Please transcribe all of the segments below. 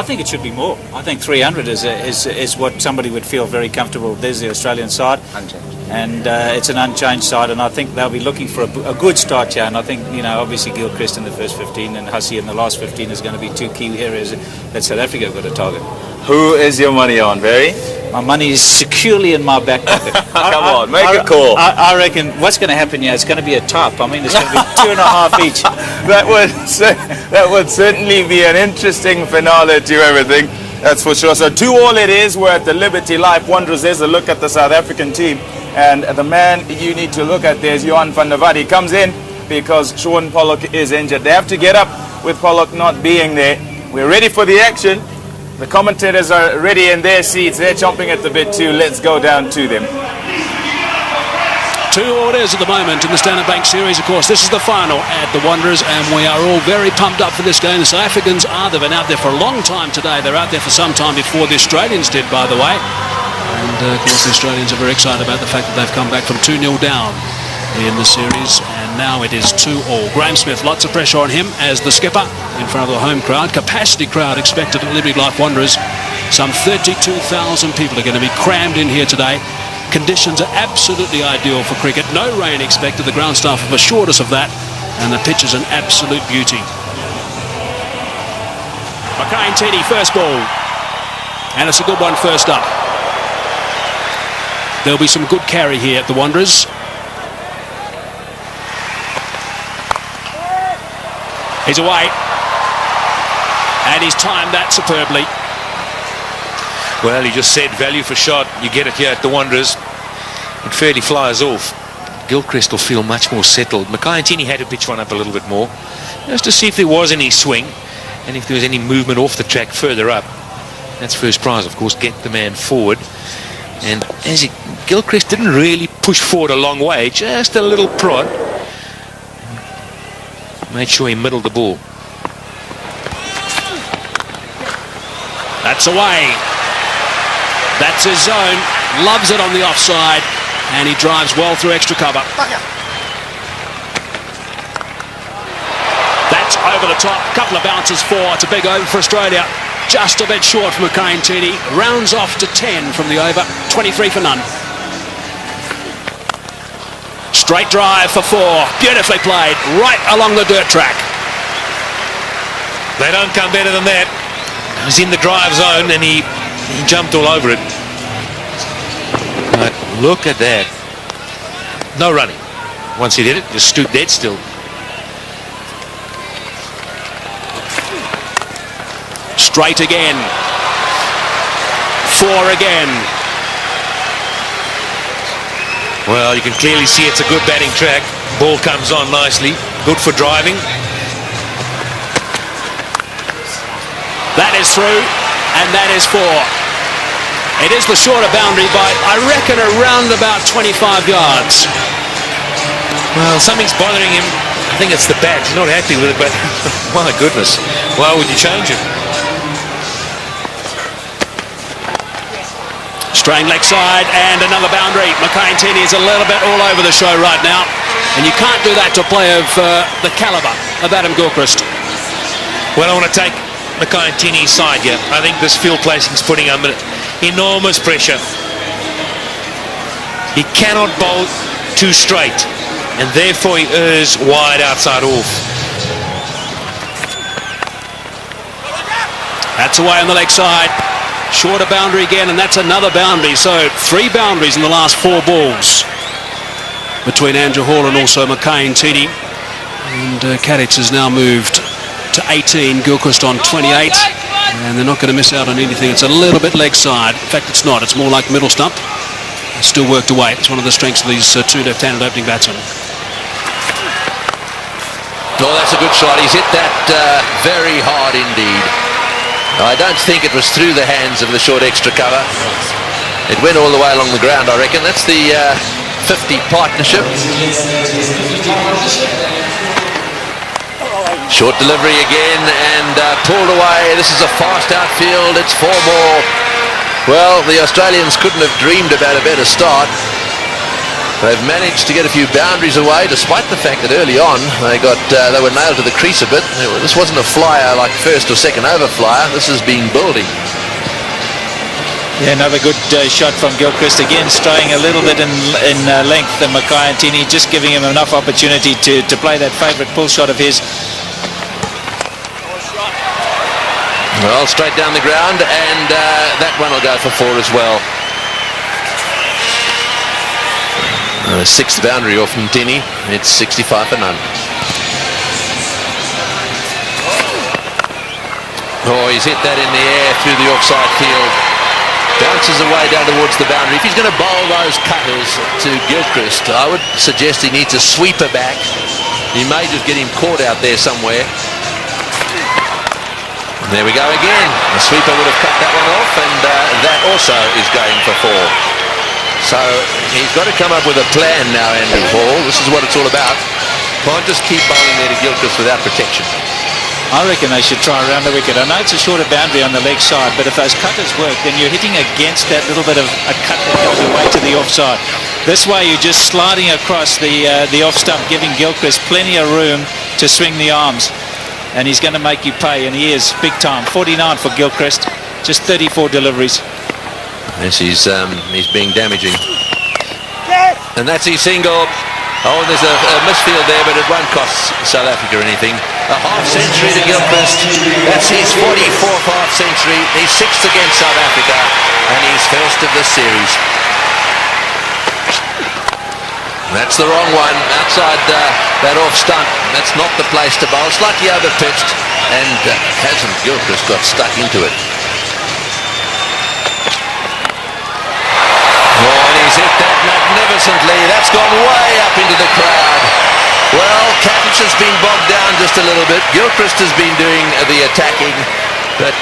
I think it should be more. I think 300 is what somebody would feel very comfortable. There's the Australian side. Unchanged. And it's an unchanged side, and I think they'll be looking for a good start here. And I think, obviously Gilchrist in the first 15 and Hussey in the last 15 is going to be two key areas that South Africa have got to target. Who is your money on, Barry? My money is securely in my back pocket. Come on, make a call. I reckon what's going to happen here is going to be a top. I mean, it's going to be 2.5 each. That would certainly be an interesting finale to everything. That's for sure. So 2-2 it is. We're at the Liberty Life Wanderers. There's a look at the South African team. And the man you need to look at there is Johan van der Walt. He comes in because Sean Pollock is injured. They have to get up with Pollock not being there. We're ready for the action. The commentators are ready in their seats. They're chomping at the bit too. Let's go down to them. 2 orders at the moment in the Standard Bank Series. Of course, this is the final at the Wanderers, and we are all very pumped up for this game. The South Africans they've been out there for a long time today. They're out there for some time before the Australians did, by the way. And, of course, the Australians are very excited about the fact that they've come back from 2-0 down in the series, and now it is 2-2. Graham Smith, lots of pressure on him as the skipper in front of the home crowd. Capacity crowd expected at Liberty Life Wanderers. Some 32,000 people are going to be crammed in here today. Conditions are absolutely ideal for cricket. No rain expected. The ground staff have assured us of that, and the pitch is an absolute beauty. Mackay-Ntini, first ball, and it's a good one first up. There'll be some good carry here at the Wanderers. He's away, and he's timed that superbly. Well, he just said value for shot. You get it here at the Wanderers. It fairly flies off. Gilchrist will feel much more settled. Mackay-Ntini had to pitch one up a little bit more, just to see if there was any swing and if there was any movement off the track further up. That's first prize, of course, get the man forward. And as Gilchrist didn't really push forward a long way, just a little prod. Made sure he middled the ball. That's away. That's his zone. Loves it on the offside, and he drives well through extra cover. That's over the top. Couple of bounces for. It's a big over for Australia. Just a bit short for Mackay-Ntini. Rounds off to 10 from the over. 23 for none. Straight drive for 4. Beautifully played. Right along the dirt track. They don't come better than that. He's in the drive zone and he jumped all over it. But look at that. No running. Once he did it, just stood dead still. Straight again. 4 again. Well, you can clearly see it's a good batting track. Ball comes on nicely. Good for driving. That is through, and that is 4. It is the shorter boundary by, I reckon, around about 25 yards. Well, something's bothering him. I think it's the bat. He's not happy with it, but my goodness, why would you change it? Straying leg side and another boundary. Mackay-Ntini is a little bit all over the show right now, and you can't do that to a player of the calibre of Adam Gilchrist. Well, I want to take Mackay-Ntini's side here. I think this field placing is putting him under enormous pressure. He cannot bowl too straight, and therefore he errs wide outside off. That's away on the leg side. Shorter boundary again, and that's another boundary. So 3 boundaries in the last 4 balls between Andrew Hall and also Mackay-Ntini. And Kadich has now moved to 18, Gilchrist on 28, and they're not going to miss out on anything. It's a little bit leg side. In fact, it's not. It's more like middle stump. It's still worked away. It's one of the strengths of these 2 left-handed opening batsmen. Oh, that's a good shot. He's hit that very hard indeed. I don't think it was through the hands of the short extra cover. It went all the way along the ground, I reckon. That's the 50 partnership. Short delivery again and pulled away. This is a fast outfield. It's 4 more. Well, the Australians couldn't have dreamed about a better start. They've managed to get a few boundaries away, despite the fact that early on they were nailed to the crease a bit. This wasn't a flyer like first or second over flyer. This has been building. Yeah, another good shot from Gilchrist, again straying a little bit in length, and Mackay-Antini just giving him enough opportunity to play that favourite pull shot of his. Well, straight down the ground, and that one will go for 4 as well. The 6th boundary off Ntini. It's 65 for none. Oh, he's hit that in the air through the offside field. Bounces away down towards the boundary. If he's going to bowl those cutters to Gilchrist, I would suggest he needs a sweeper back. He may just get him caught out there somewhere. And there we go again. The sweeper would have cut that one off, and that also is going for 4. So he's got to come up with a plan now, Andrew Hall. This is what it's all about. Can't just keep bowling there to Gilchrist without protection. I reckon they should try around the wicket. I know it's a shorter boundary on the leg side, but if those cutters work, then you're hitting against that little bit of a cut that goes away to the offside. This way you're just sliding across the off stump, giving Gilchrist plenty of room to swing the arms. And he's going to make you pay, and he is big time. 49 for Gilchrist, just 34 deliveries. Yes, he's being damaging. And that's his single. Oh, there's a misfield there, but it won't cost South Africa anything. A half-century to Gilchrist. That's his 44th half-century. He's 6th against South Africa, and he's first of this series. That's the wrong one, outside that off stump. That's not the place to bowl. Slightly over-pitched, and hasn't Gilchrist got stuck into it. He's hit that magnificently. That's gone way up into the crowd. Well, Cavendish has been bogged down just a little bit. Gilchrist has been doing the attacking, but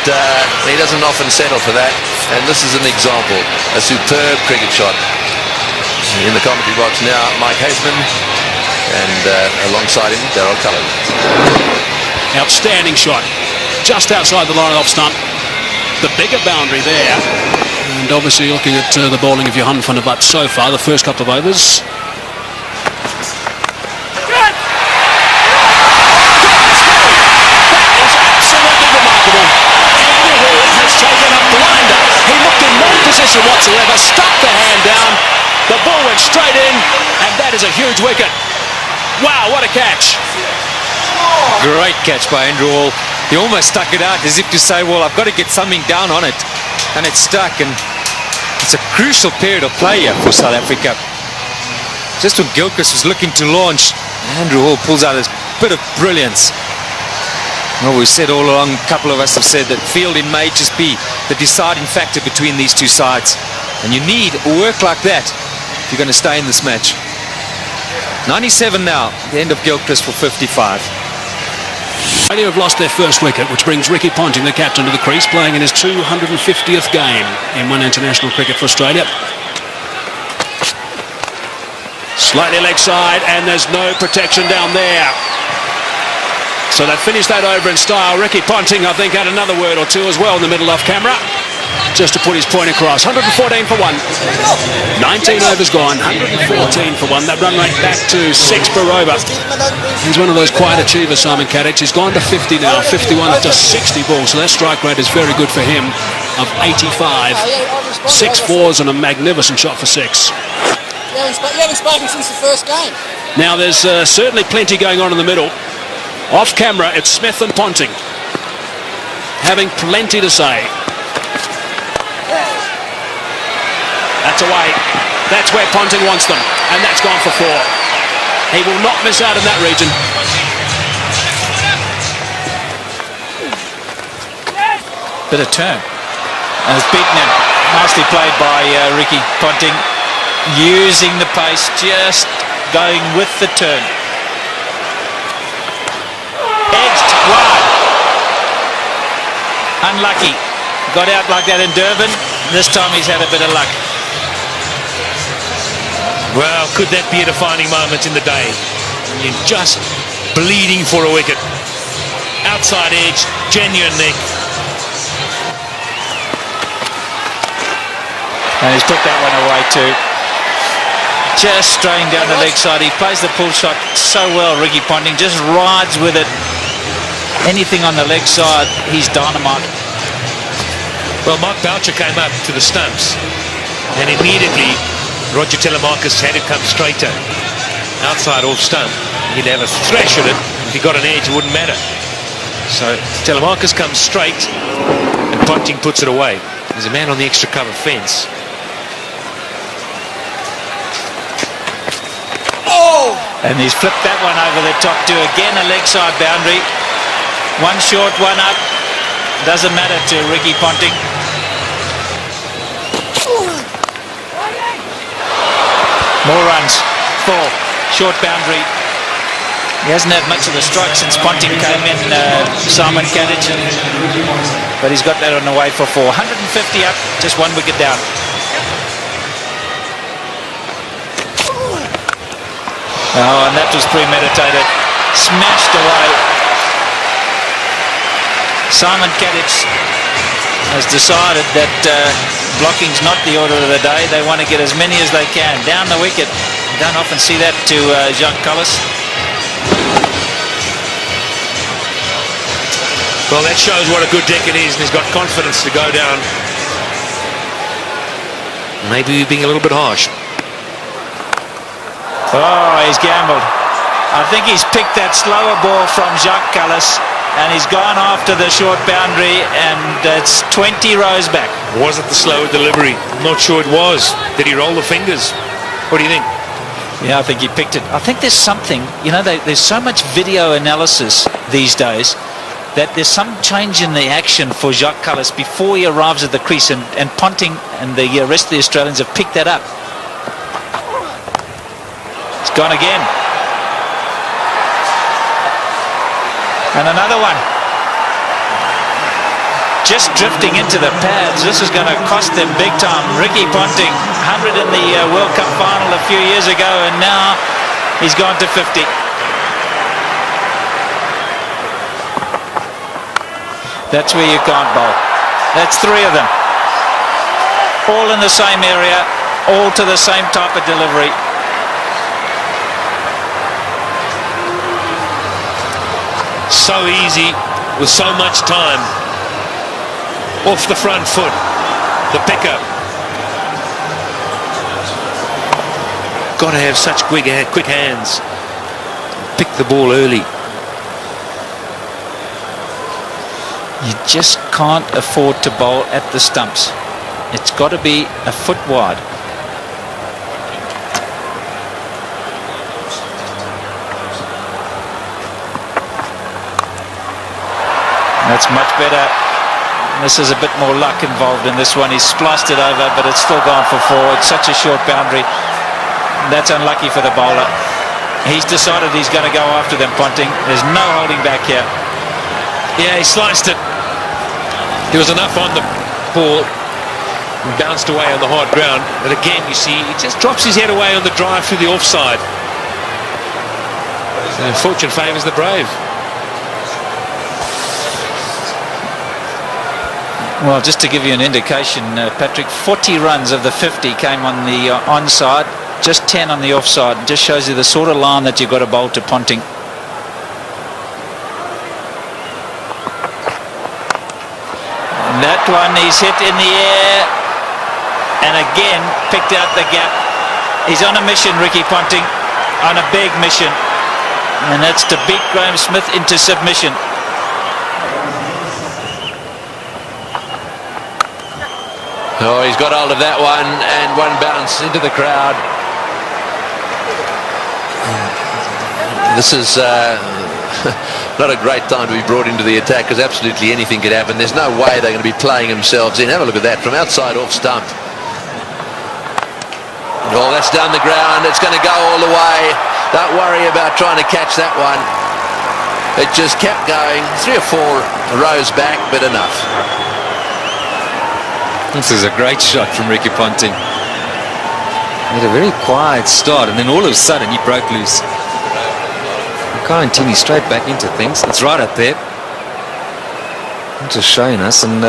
he doesn't often settle for that. And this is an example, a superb cricket shot. In the commentary box now, Mike Haseman, and alongside him, Darryl Cullen. Outstanding shot, just outside the line off stump. The bigger boundary there. And obviously looking at the bowling of Johan van der Walt so far, the first couple of overs. That is absolutely remarkable. Andrew Hall has taken a blinder. He looked in no position whatsoever, stuck the hand down. The ball went straight in, and that is a huge wicket. Wow, what a catch. Great catch by Andrew Hall. He almost stuck it out as if to say, well, I've got to get something down on it. And it's stuck, and it's a crucial period of play here for South Africa. Just when Gilchrist was looking to launch, Andrew Hall pulls out a bit of brilliance. Well, we've said all along, a couple of us have said that fielding may just be the deciding factor between these two sides. And you need work like that if you're going to stay in this match. 97 now, the end of Gilchrist for 55. Australia have lost their first wicket, which brings Ricky Ponting, the captain, to the crease, playing in his 250th game in one international cricket for Australia. Slightly leg side, and there's no protection down there. So they've finished that over in style. Ricky Ponting, I think, had another word or two as well in the middle off camera, just to put his point across. 114 for 1. 19 overs gone, 114 for 1. That run rate back to 6 per over. He's one of those quiet achievers, Simon Kadich. He's gone to 50 now, 51 of just 60 balls. So that strike rate is very good for him, of 85. 6 fours and a magnificent shot for 6. You haven't spoken since the first game. Now there's certainly plenty going on in the middle. Off camera, it's Smith and Ponting, having plenty to say. That's away. That's where Ponting wants them, and that's gone for 4. He will not miss out in that region. Bit of turn. And it's beaten him. Nicely played by Ricky Ponting, using the pace, just going with the turn. Edged wide. Unlucky. Got out like that in Durban. This time he's had a bit of luck. Well, could that be a defining moment in the day? You're just bleeding for a wicket. Outside edge, genuine nick. And he's put that one away too. Just straying down the leg side. He plays the pull shot so well, Ricky Ponting. Just rides with it. Anything on the leg side, he's dynamite. Well, Mark Boucher came up to the stumps, and immediately Roger Telemarcus had to come straighter. Outside off stump. He'd have a thrash at it. If he got an edge, it wouldn't matter. So Telemarcus comes straight, and Ponting puts it away. There's a man on the extra cover fence. And he's flipped that one over the top to again a leg side boundary. One short, one up. Doesn't matter to Ricky Ponting. More runs. 4. Short boundary. He hasn't had much of the strike since Ponting came in, Simon Kadich. But he's got that on the way for 4. 150 up, just 1 wicket down. Oh, and that was premeditated. Smashed away. Simon Kadich has decided that blocking's not the order of the day. They want to get as many as they can. Down the wicket. Don't often see that to Jacques Cullis. Well, that shows what a good deck it is, and he's got confidence to go down. Maybe we're being a little bit harsh. Oh, he's gambled. I think he's picked that slower ball from Jacques Cullis, and he's gone after the short boundary, and it's 20 rows back. Was it the slower delivery? I'm not sure it was. Did he roll the fingers? What do you think? Yeah, I think he picked it. I think there's something, you know, there's so much video analysis these days that there's some change in the action for Jacques Cullis before he arrives at the crease, and Ponting and the rest of the Australians have picked that up. It's gone again. And another one. Just drifting into the pads. This is going to cost them big time. Ricky Ponting, 100 in the World Cup final a few years ago, and now he's gone to 50. That's where you can't bowl. That's 3 of them. All in the same area, all to the same type of delivery. So easy, with so much time. Off the front foot, the pickup. Got to have such quick hands. Pick the ball early. You just can't afford to bowl at the stumps. It's got to be a foot wide. That's much better. This is a bit more luck involved in this one. He's spliced it over, but it's still gone for 4. It's such a short boundary. That's unlucky for the bowler. He's decided he's going to go after them, Ponting. There's no holding back here. Yeah, he sliced it. There was enough on the ball and bounced away on the hard ground. But again, you see, he just drops his head away on the drive through the offside. So fortune favours the brave. Well, just to give you an indication, Patrick, 40 runs of the 50 came on the onside, just 10 on the offside. It just shows you the sort of line that you've got to bowl to Ponting. And that one he's hit in the air, and again picked out the gap. He's on a mission, Ricky Ponting, on a big mission, and that's to beat Graham Smith into submission. Oh, he's got hold of that one, and one bounce into the crowd. This is not a great time to be brought into the attack, because absolutely anything could happen. There's no way they're going to be playing themselves in. Have a look at that from outside off stump. Oh, that's down the ground. It's going to go all the way. Don't worry about trying to catch that one. It just kept going. 3 or 4 rows back, but enough. This is a great shot from Ricky Ponting. He had a very quiet start, and then all of a sudden he broke loose. Makayantini straight back into things. It's right up there. Just showing us, and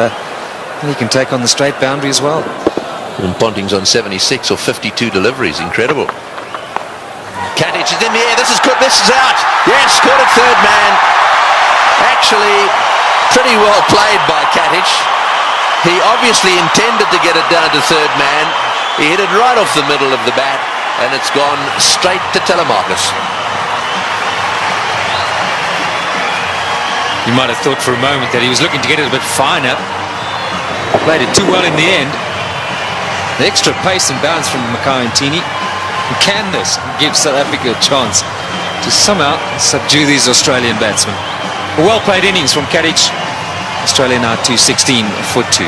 he can take on the straight boundary as well. And Ponting's on 76 or 52 deliveries. Incredible. Katic is in the air. This is good. This is out. Yes, caught it third man. Actually, pretty well played by Katic. He obviously intended to get it down to third man. He hit it right off the middle of the bat, and it's gone straight to Telemarcus. You might have thought for a moment that he was looking to get it a bit finer. Played it too well in the end. The extra pace and bounce from Makayantini. Can this give South Africa a chance to somehow subdue these Australian batsmen? A well-played innings from Katic. Australia now 216 for 2.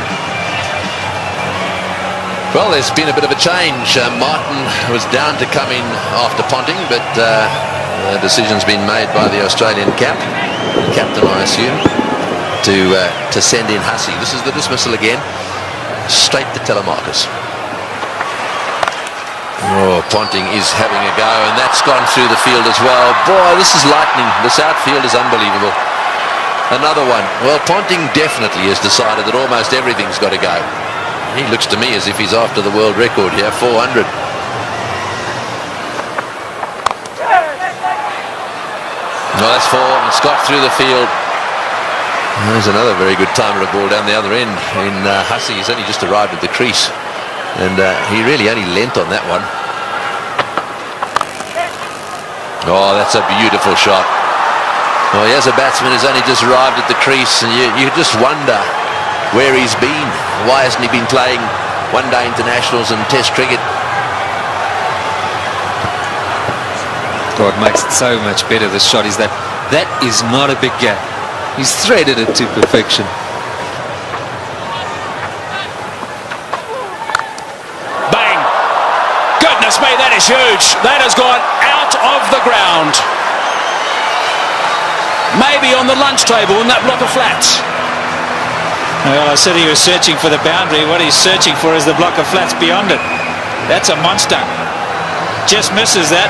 Well, there's been a bit of a change. Martin was down to come in after Ponting, but the decision's been made by the Australian captain, I assume, to send in Hussey. This is the dismissal again, straight to Telemarcus. Oh, Ponting is having a go, and that's gone through the field as well. Boy, this is lightning. This outfield is unbelievable. Another one. Well, Ponting definitely has decided that almost everything's got to go. He looks to me as if he's after the world record here, 400. No, that's 4. And Scott through the field. There's another very good timer of ball down the other end. In Hussey, he's only just arrived at the crease. And he really only lent on that one. Oh, that's a beautiful shot. Well, here's a batsman who's only just arrived at the crease, and you just wonder where he's been. Why hasn't he been playing one-day internationals and test cricket? God, makes it so much better, this shot, is that is not a big gap. He's threaded it to perfection. Bang! Goodness me, that is huge. That has gone out of the ground. Maybe on the lunch table in that block of flats. Well, I said he was searching for the boundary. What he's searching for is the block of flats beyond it. That's a monster. Just misses that.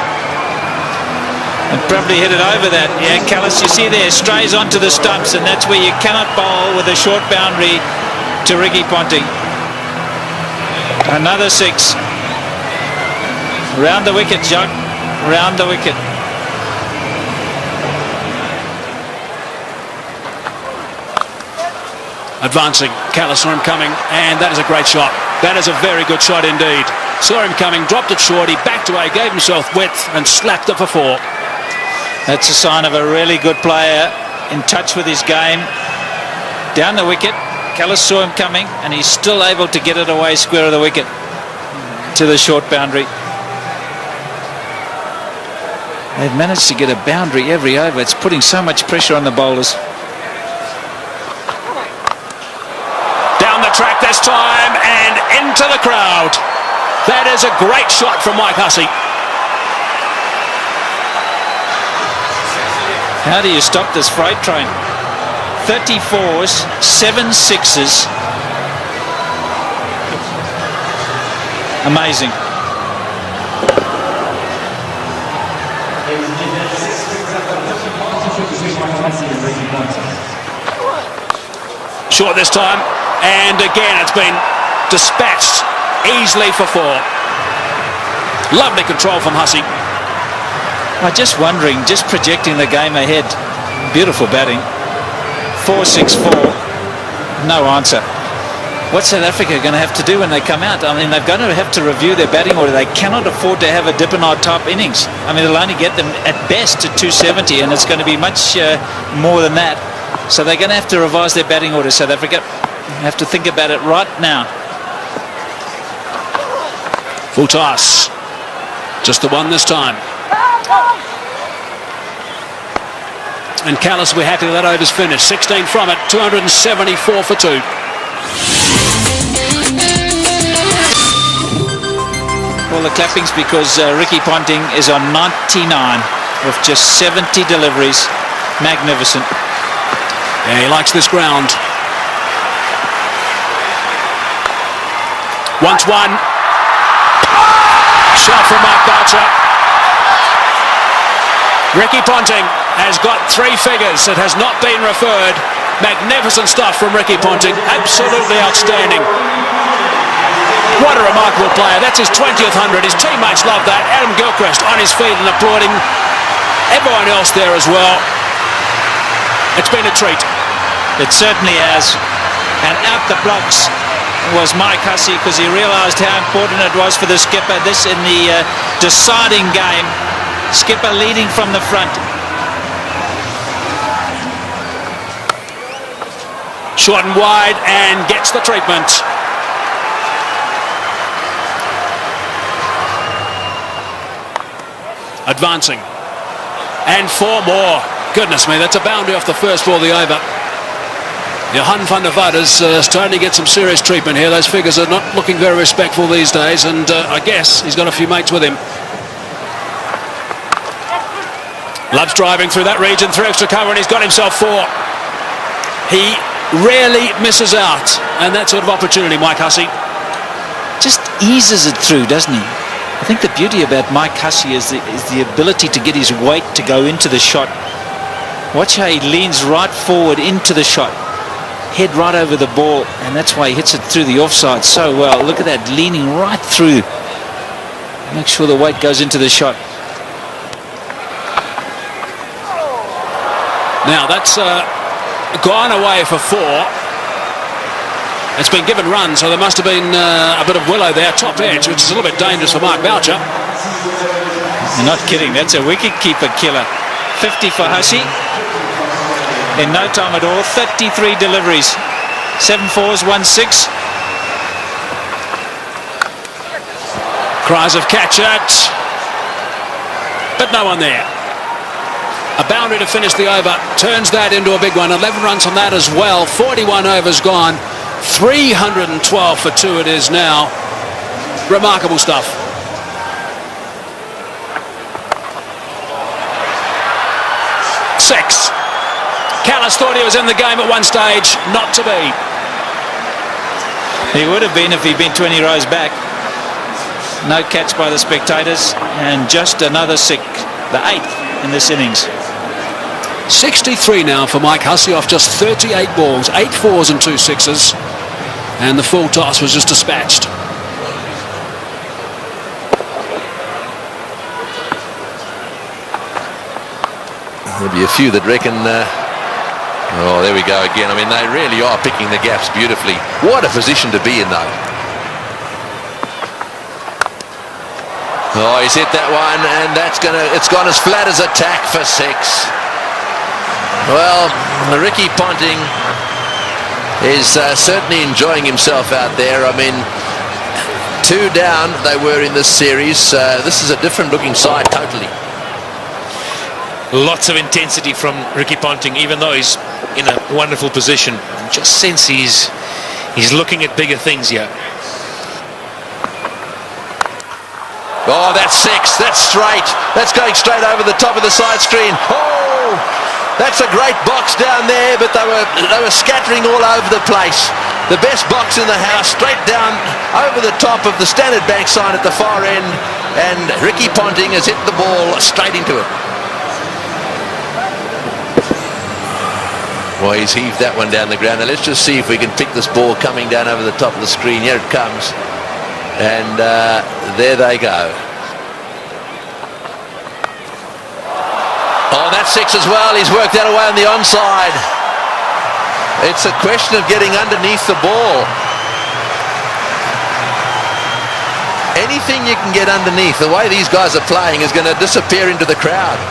And probably hit it over that. Yeah, Callis, you see there, strays onto the stumps, and that's where you cannot bowl with a short boundary to Ricky Ponting. Another 6. Round the wicket, Jacques. Round the wicket. Advancing, Callis saw him coming, and that is a great shot. That is a very good shot indeed. Saw him coming, dropped it short, he backed away, gave himself width, and slapped it for 4. That's a sign of a really good player, in touch with his game. Down the wicket, Callis saw him coming, and he's still able to get it away square of the wicket to the short boundary. They've managed to get a boundary every over. It's putting so much pressure on the bowlers. Track this time and into the crowd. That is a great shot from Mike Hussey. How do you stop this freight train? 34s, 7 6s. Amazing. Short this time. And again, it's been dispatched easily for 4. Lovely control from Hussey. I'm just wondering, just projecting the game ahead. Beautiful batting. 4-6-4. No answer. What's South Africa going to have to do when they come out? I mean, they're going to have to review their batting order. They cannot afford to have a Dippenard type innings. I mean, it'll only get them at best to 270, and it's going to be much more than that. So they're going to have to revise their batting order, South Africa. Have to think about it right now. Full toss. Just the one this time. And Callis, we're happy that over's finished. 16 from it, 274 for 2. Well, the clapping's because Ricky Ponting is on 99 with just 70 deliveries. Magnificent. Yeah, he likes this ground. Once one. Shot from Mark Boucher. Ricky Ponting has got 3 figures. It has not been referred. Magnificent stuff from Ricky Ponting. Absolutely outstanding. What a remarkable player. That's his 20th 100. His teammates love that. Adam Gilchrist on his feet and applauding. Everyone else there as well. It's been a treat. It certainly has. And out the blocks was Mike Hussey, because he realised how important it was for the skipper. This in the deciding game. Skipper leading from the front. Short and wide, and gets the treatment. Advancing. And 4 more. Goodness me, that's a boundary off the first ball of the over. Johan van der Vaart is starting to get some serious treatment here. Those figures are not looking very respectful these days, and I guess he's got a few mates with him. Loves driving through that region, through extra cover, and he's got himself 4. He rarely misses out, and that sort of opportunity, Mike Hussey. Just eases it through, doesn't he? I think the beauty about Mike Hussey is the ability to get his weight to go into the shot. Watch how he leans right forward into the shot. Head right over the ball, and that's why he hits it through the offside so well. Look at that, leaning right through. Make sure the weight goes into the shot. Now that's gone away for 4. It's been given run, so there must have been a bit of willow there, top edge, which is a little bit dangerous for Mark Boucher. You're not kidding, that's a wicket-keeper killer. 50 for Hussey. In no time at all, 33 deliveries. 7 fours, 1 6. Cries of catch it, but no one there. A boundary to finish the over, turns that into a big one. 11 runs on that as well. 41 overs gone. 312 for 2 it is now. Remarkable stuff. Six. Callis thought he was in the game at one stage. Not to be. He would have been if he'd been 20 rows back. No catch by the spectators, and just another 6, the 8th in this innings. 63 now for Mike Hussey off just 38 balls, 8 fours and 2 sixes, and the full toss was just dispatched. There'll be a few that reckon oh, there we go again. I mean, they really are picking the gaps beautifully. What a position to be in, though. Oh, he's hit that one, and it's gone as flat as a tack for 6. Well, Ricky Ponting is certainly enjoying himself out there. I mean, 2 down they were in this series. This is a different looking side totally. Lots of intensity from Ricky Ponting, even though he's in a wonderful position. Just sense he's looking at bigger things here. Oh, that's 6. That's straight. That's going straight over the top of the side screen. Oh, that's a great box down there, but they were scattering all over the place. The best box in the house, straight down over the top of the Standard Bank sign at the far end, and Ricky Ponting has hit the ball straight into it. Well, he's heaved that one down the ground. Now let's just see if we can pick this ball coming down over the top of the screen. Here it comes. And there they go. Oh, that's 6 as well. He's worked that away on the onside. It's a question of getting underneath the ball. Anything you can get underneath, the way these guys are playing, is going to disappear into the crowd.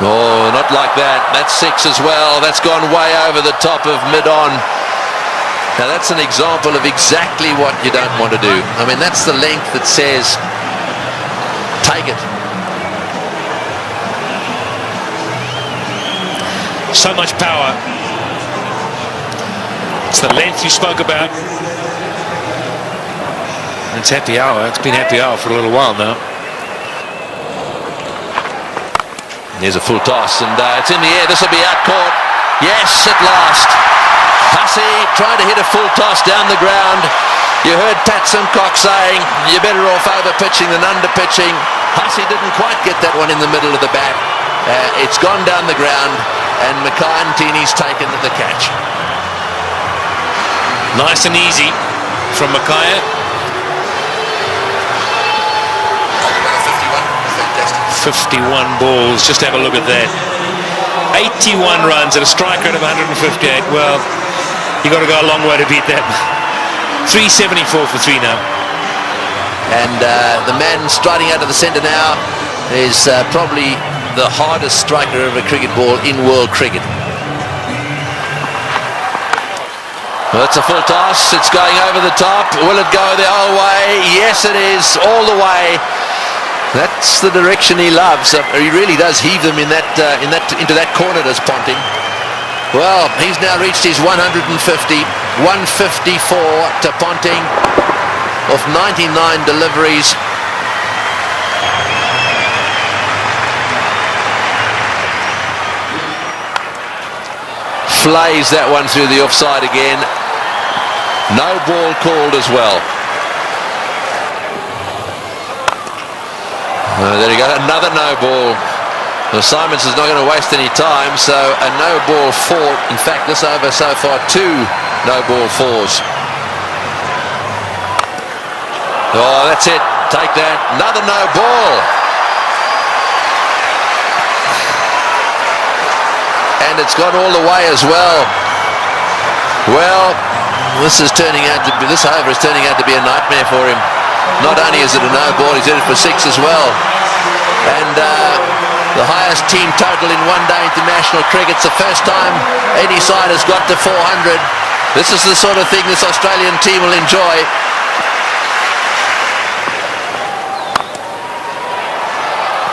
Oh, not like that. That's 6 as well. That's gone way over the top of mid-on. Now that's an example of exactly what you don't want to do. I mean, that's the length that says, take it. So much power. It's the length you spoke about. It's happy hour. It's been happy hour for a little while now. There's a full toss, and it's in the air. This will be out caught. Yes, at last. Hussey trying to hit a full toss down the ground. You heard Pat Simcock saying, you're better off over-pitching than under-pitching. Hussey didn't quite get that one in the middle of the bat. It's gone down the ground, and Mackay-Ntini's taken the catch. Nice and easy from Mackay. 51 balls, just have a look at that. 81 runs at a strike rate of 158. Well, you got to go a long way to beat that. 374 for 3 now. And the man striding out of the centre now is probably the hardest striker of a cricket ball in world cricket. Well, it's a full toss. It's going over the top. Will it go the whole way? Yes, it is, all the way. That's the direction he loves. He really does heave them into that corner, does Ponting. Well, he's now reached his 150. 154 to Ponting of 99 deliveries. Flays that one through the offside again. No ball called as well. There you go, another no ball. Well, Simons is not going to waste any time, so a no ball 4. In fact, this over so far 2 no ball 4s. Oh, that's it. Take that. Another no ball. And it's gone all the way as well. Well, this over is turning out to be a nightmare for him. Not only is it a no ball, he's in it for 6 as well. And the highest team total in one-day international cricket. It's the first time any side has got to 400. This is the sort of thing this Australian team will enjoy.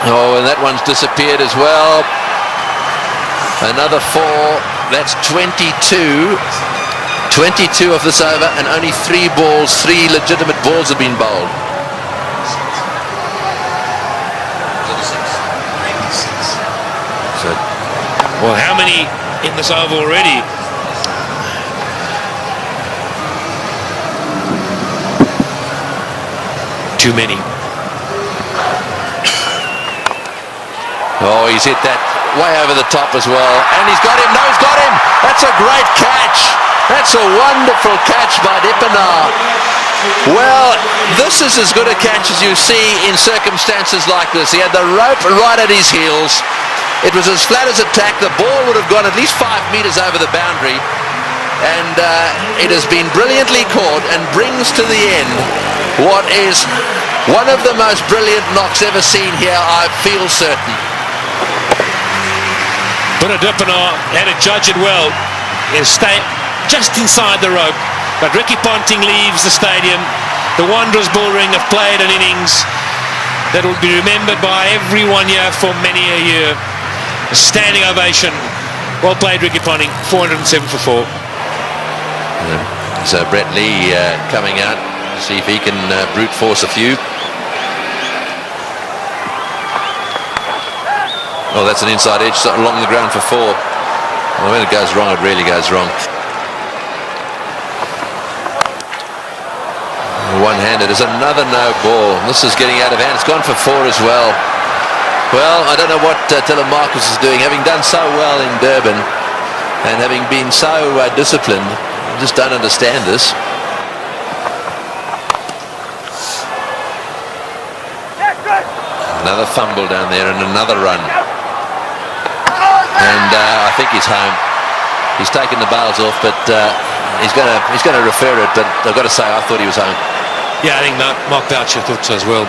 Oh, and that one's disappeared as well. Another 4. That's 22. 22 of this over, and only 3 balls, 3 legitimate balls have been bowled. So, well, how many in this over already? Too many. Oh, he's hit that way over the top as well, and he's got him. No, he's got him. That's a great catch. That's a wonderful catch by Dippenaar. Well, this is as good a catch as you see in circumstances like this. He had the rope right at his heels. It was as flat as a tack. The ball would have gone at least 5 metres over the boundary. And it has been brilliantly caught and brings to the end what is one of the most brilliant knocks ever seen here, I feel certain. But Dippenaar had to judge it well. He'll stay just inside the rope, but Ricky Ponting leaves the stadium. The Wanderers Bullring have played an innings that will be remembered by everyone here for many a year. A standing ovation. Well played, Ricky Ponting. 407 for 4. So Brett Lee coming out, see if he can brute force a few. Oh, that's an inside edge along the ground for 4. Well, when it goes wrong, it really goes wrong. One-handed is another no ball. This is getting out of hand. It's gone for 4 as well. Well, I don't know what Telemarcus is doing. Having done so well in Durban and having been so disciplined, I just don't understand this. Another fumble down there and another run. And I think he's home. He's taken the bails off, but he's going to refer it. But I've got to say, I thought he was home. Yeah, I think Mark Boucher thought so as well.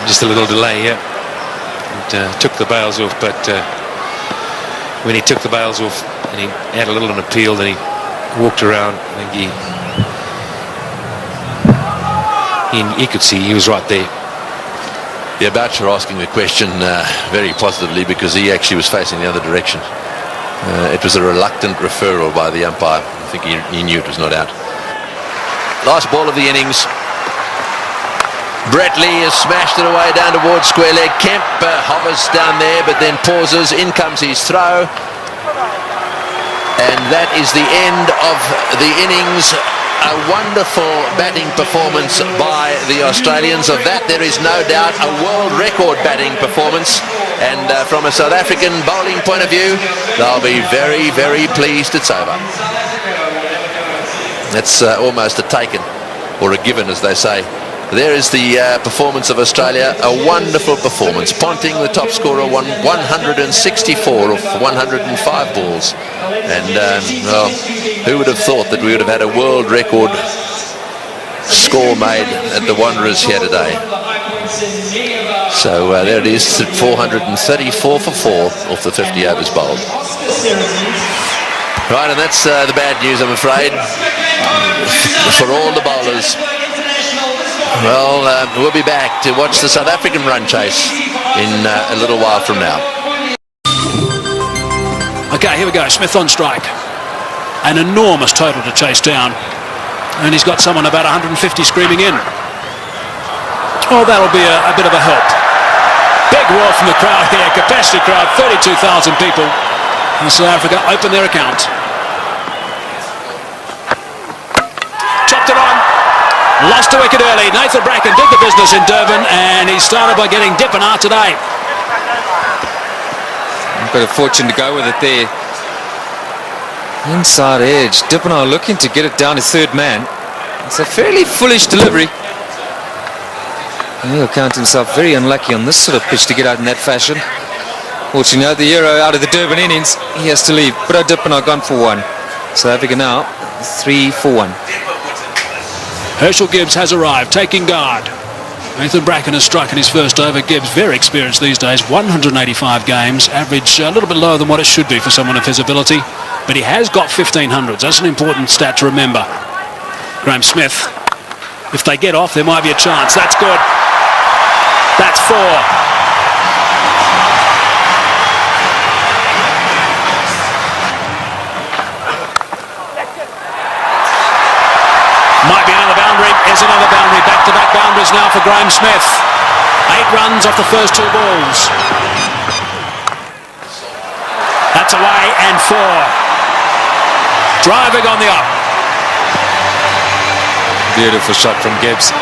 Just a little delay here. And, took the bails off, but when he took the bails off and he had a little an appeal, then he walked around. I think he could see he was right there. Yeah, Boucher asking the question very positively because he actually was facing the other direction. It was a reluctant referral by the umpire. I think he knew it was not out. Last ball of the innings. Brett Lee has smashed it away down towards square leg. Kemp hovers down there but then pauses. In comes his throw. And that is the end of the innings. A wonderful batting performance by the Australians. Of that there is no doubt. A world record batting performance. And from a South African bowling point of view, they'll be very, very pleased it's over. That's almost a taken, or a given, as they say. There is the performance of Australia, a wonderful performance. Ponting, the top scorer, won 164 of 105 balls. And, well, who would have thought that we would have had a world record score made at the Wanderers here today? So there it is, 434 for 4 off the 50 overs bowled. Right, and that's the bad news, I'm afraid, for all the bowlers. Well, we'll be back to watch the South African run chase in a little while from now. Okay, here we go. Smith on strike. An enormous total to chase down. And he's got someone about 150 screaming in. Oh, that'll be a bit of a help. Big roar from the crowd here. Capacity crowd, 32,000 people. And South Africa open their account. Chopped it on. Lost a wicket early. Nathan Bracken did the business in Durban, and he started by getting Dippenaar today. Got a fortune to go with it there. Inside edge. Dippenaar looking to get it down to third man. It's a fairly foolish delivery. He'll count himself very unlucky on this sort of pitch to get out in that fashion. Fortunately, the hero out of the Durban innings, he has to leave. But Dippenaar gone for one. South Africa now 3 for 1. Herschel Gibbs has arrived, taking guard. Nathan Bracken has struck in his first over. Gibbs, very experienced these days, 185 games, average a little bit lower than what it should be for someone of his ability, but he has got 1500s. That's an important stat to remember. Graham Smith, if they get off, there might be a chance. That's good. That's 4. Might be another boundary. Is another boundary. Back-to-back boundaries now for Graham Smith. 8 runs off the first 2 balls. That's away and 4. Driving on the up. Beautiful shot from Gibbs.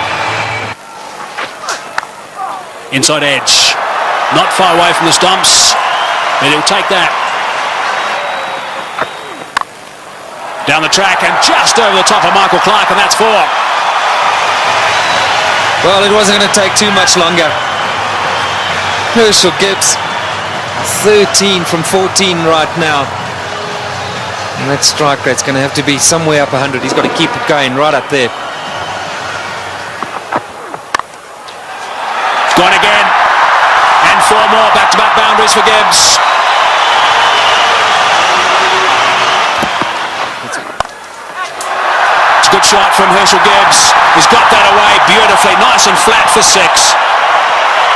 Inside edge. Not far away from the stumps, but he'll take that. Down the track and just over the top of Michael Clark, and that's 4. Well, it wasn't going to take too much longer. Herschel Gibbs, 13 from 14 right now. And that strike rate's going to have to be somewhere up 100. He's got to keep it going right up there. Gone again. And 4 more back-to-back boundaries for Gibbs. It's a good shot from Herschel Gibbs. He's got that away beautifully. Nice and flat for 6.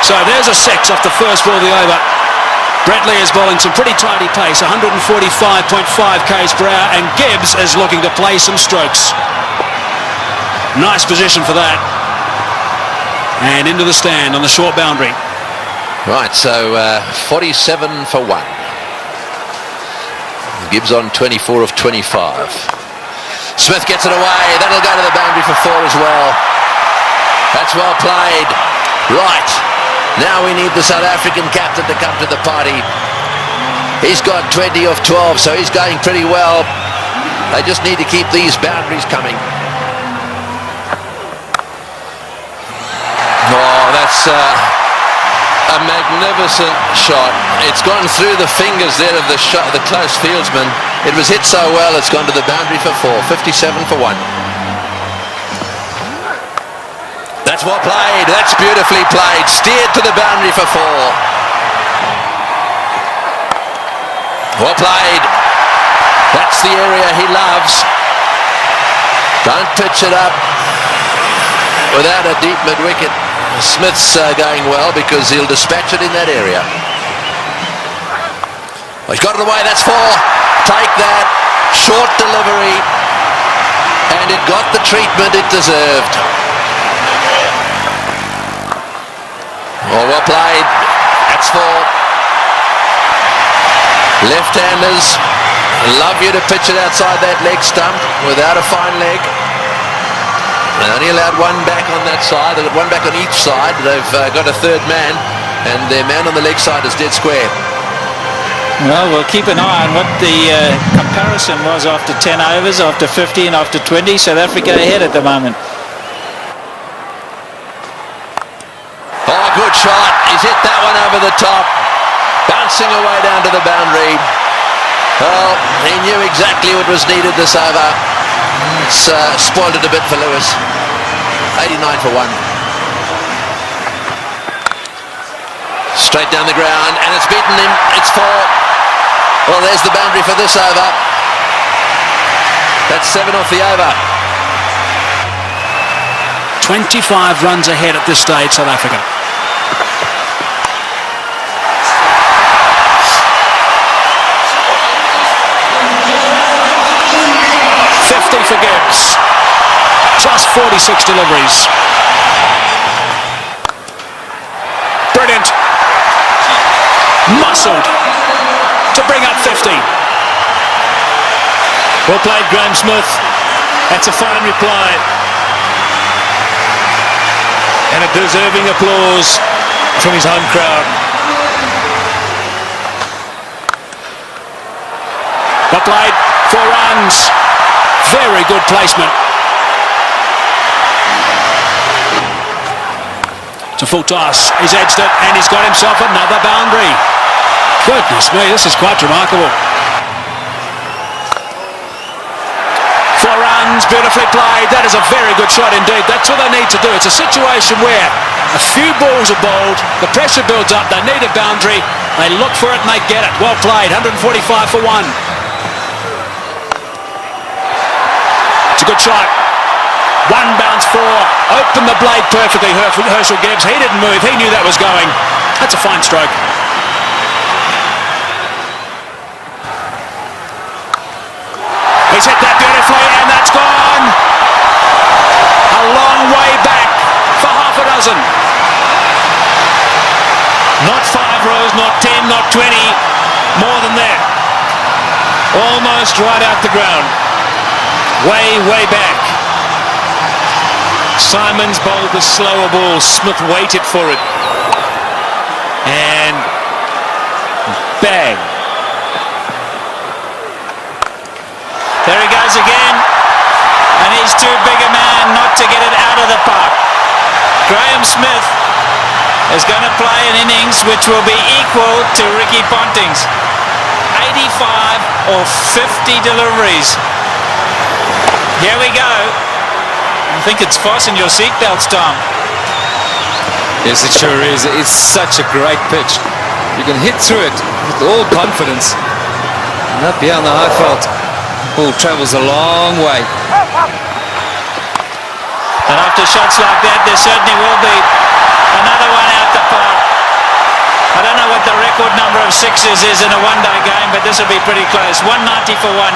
So there's a 6 off the first ball of the over. Brett Lee is bowling some pretty tidy pace, 145.5 k's per hour, and Gibbs is looking to play some strokes. Nice position for that. And into the stand on the short boundary. Right, so 47 for 1. Gibbs on 24 of 25. Smith gets it away. That'll go to the boundary for 4 as well. That's well played. Right. Now we need the South African captain to come to the party. He's got 20 of 12, so he's going pretty well. They just need to keep these boundaries coming. Oh, that's a magnificent shot. It's gone through the fingers there of the close fieldsman. It was hit so well, it's gone to the boundary for 4. 57 for 1. That's well played. That's beautifully played. Steered to the boundary for 4. Well played. That's the area he loves. Don't pitch it up without a deep mid-wicket. Smith's going well because he'll dispatch it in that area. Well, he's got it away. That's 4. Take that. Short delivery. And it got the treatment it deserved. Oh, well played. That's 4. Left-handers love you to pitch it outside that leg stump without a fine leg. They only allowed 1 back on that side. They've got 1 back on each side. They've got a third man, and their man on the leg side is dead square. Well, we'll keep an eye on what the comparison was after 10 overs, after 50 and after 20. South Africa ahead at the moment. Oh, good shot. He's hit that one over the top. Bouncing away down to the boundary. Well, he knew exactly what was needed this over. It's spoiled it a bit for Lewis. 89 for 1. Straight down the ground, and it's beaten him. It's 4. Well, there's the boundary for this over. That's 7 off the over. 25 runs ahead at this stage, South Africa. For Gibbs. Just 46 deliveries. Brilliant. Muscled to bring up 50. Well played, Graham Smith. That's a fine reply. And a deserving applause from his home crowd. Well played. 4 runs. Very good placement. It's a full toss. He's edged it and he's got himself another boundary. Goodness me, this is quite remarkable. 4 runs, beautifully played. That is a very good shot indeed. That's what they need to do. It's a situation where a few balls are bowled, the pressure builds up, they need a boundary, they look for it and they get it. Well played, 145 for 1. A good shot. 1 bounce 4. Opened the blade perfectly, Herschel Gibbs. He didn't move. He knew that was going. That's a fine stroke. He's hit that beautifully, and that's gone. A long way back for half a dozen. Not 5 rows, not 10, not 20. More than that. Almost right out the ground. Way back. Simons bowled the slower ball. Smith waited for it. And bang. There he goes again. And he's too big a man not to get it out of the park. Graham Smith is going to play an innings which will be equal to Ricky Ponting's. 85 or 50 deliveries. Here we go. I think it's fasten your seatbelts, Tom. Yes, it sure is. It's such a great pitch. You can hit through it with all confidence. And up here on the high felt, ball travels a long way. And after shots like that, there certainly will be another one out the park. I don't know what the record number of 6s is in a one-day game, but this will be pretty close. 190 for 1.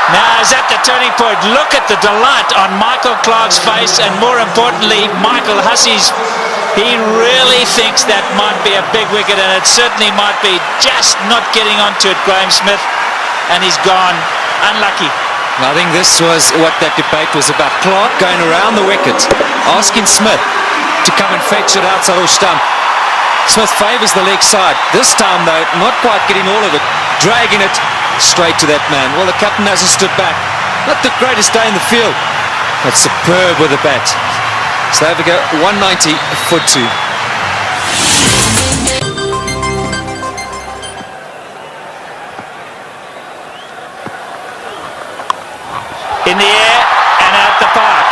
Now is at the turning point. Look at the delight on Michael Clarke's face, and more importantly, Michael Hussey's. He really thinks that might be a big wicket, and it certainly might be. Just not getting onto it, Graham Smith, and he's gone. Unlucky. I think this was what that debate was about. Clarke going around the wicket, asking Smith to come and fetch it outside off stump. Smith favours the leg side. This time, though, not quite getting all of it, dragging it straight to that man. Well, the captain hasn't stood back. Not the greatest day in the field, but superb with the bat. So there we go, 190 for 2. In the air and out the park.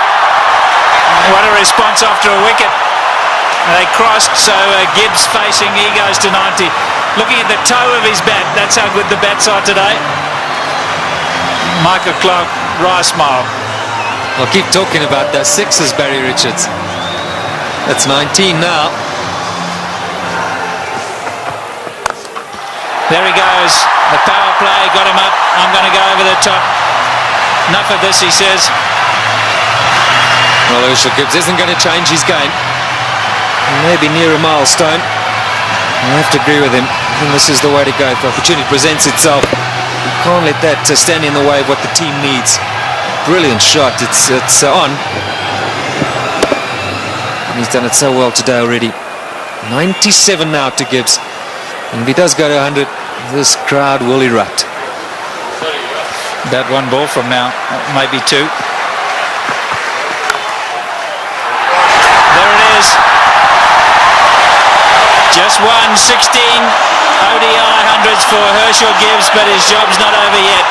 What a response after a wicket. They crossed, so Gibbs facing, he goes to 90. Looking at the toe of his bat, that's how good the bats are today. Michael Clarke, wry smile. I'll keep talking about those 6s, Barry Richards. That's 19 now. There he goes. The power play got him up. I'm going to go over the top. Enough of this, he says. Well, Herschel Gibbs isn't going to change his game. Maybe near a milestone. I have to agree with him. I think this is the way to go. If the opportunity presents itself, you can't let that stand in the way of what the team needs. Brilliant shot. It's on. He's done it so well today already. 97 now to Gibbs. And if he does go to 100, this crowd will erupt. About one ball from now, maybe two. There it is. Just won 16 ODI hundreds for Herschel Gibbs, but his job's not over yet.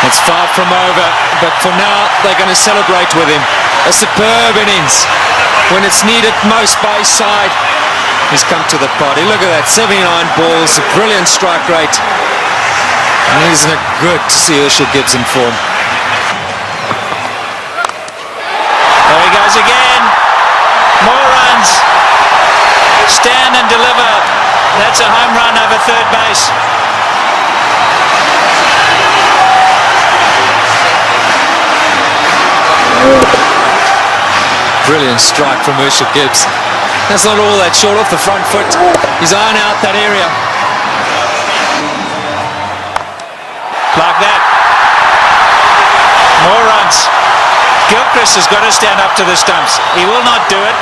It's far from over, but for now they're going to celebrate with him. A superb innings. When it's needed most by his side, he's come to the party. Look at that, 79 balls, a brilliant strike rate. And isn't it good to see Herschel Gibbs in form? There he goes again. More runs. Stand and deliver. That's a home run over third base. Brilliant strike from Herschel Gibbs. That's not all that short off the front foot. He's eyeing out that area. Like that. More runs. Gilchrist has got to stand up to the stumps. He will not do it,